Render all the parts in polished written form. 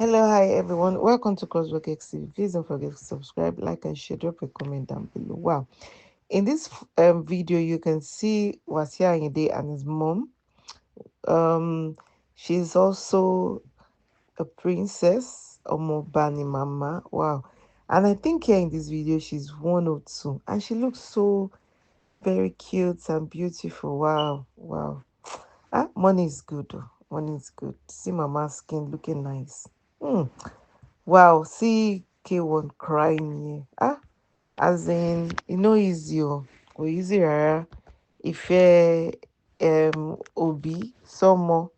Hello, hi everyone. Welcome to Crosswork XTV. Please don't forget to subscribe, like, and share. Drop a comment down below. Wow. In this video, you can see Wasiu Ayinde and his mom. She's also a princess, Omobani Mama. Wow. And I think here in this video, she's 102. And she looks so very cute and beautiful. Wow. Wow. Money is good. Money is good. See Mama's skin looking nice. Wow, see K1 crying here. As in, easy, easy rara. Ife Obi, some more.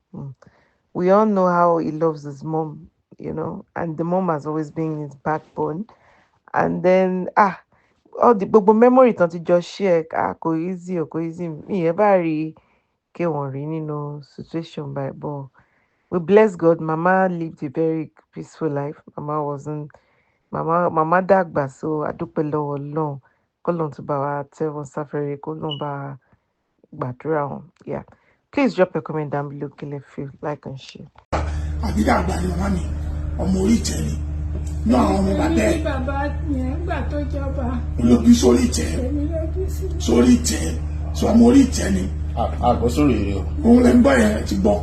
We all know how he loves his mom, and the mom has always been his backbone. And then all the gbogbo memory tán ti jọ share kò easy mi ever rí K1 rí nínú situation by but we bless God. Mama lived a very peaceful life. Mama dàgbà, so adúpẹ́ lọ́wọ́ Ọlọ́run. K'Ọlọ́run tún bá wa tẹ́ wọn sáfẹ́rẹ́, k'Ọlọ́run bá wa gbàdúrà wọn. Yeah. Please drop a comment down below, feel like and share. Àbídà àgbà ni màmá mi, ọmọ orí ìtẹ́ ni. Náà àwọn ọmọ bàbá ẹ̀. Bàbá yẹn gbà tó jọba. Olóbi sórí ìtẹ́. Sórí ìtẹ́. Sọ ọmọ orí ìtẹ́ ni. Àgbọ̀ sórí èrè o. Òun lẹ́ ń gbọ́ yẹn ti gbọ́.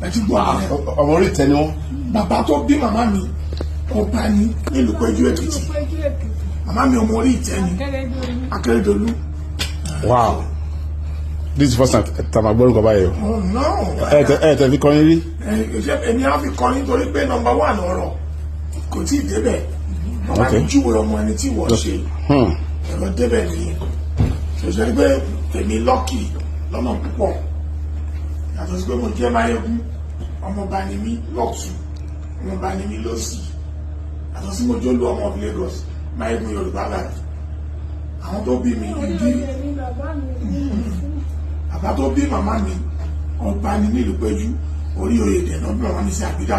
Ẹ ti gbọ́ yẹn. Ọmọ orí ìtẹ́ ni wọ́n. Bàbá tó bí màmá mi ọba ní nílùú Péjú Èkìtì. Màmá mi ọmọ orí ìtẹ́ ni. Akérèdọ́lù. Wow. This is the first time I'm going to buy you. Oh no. Tẹ̀ fi kọrin rí. Èmi á fi kọrin torí pé number one ọ̀rọ̀ kò tí ì débẹ̀. Màmá mi júwe ọmọ ẹni tí wọ́n ṣe. Ẹ̀rọ débẹ̀ nìyẹn. Ṣèṣe pé tèmi lọ́kì lọ́nà púpọ̀. Yàtọ̀ sí pé mo jẹ́ Máyégún, ọmọọba ni mí lọ́tùn, ọmọọba ni mí lọ́sì. Yàtọ̀ sí mo jólú ọmọ of Lagos, Máyégún Yorùbá láì. Àwọn tó bí mi ìdí. Bàbá tó bí màmá mi ọba ni nílùú Péjú, orí oyè dẹ̀ náà bí màmá mi sí Àbídà.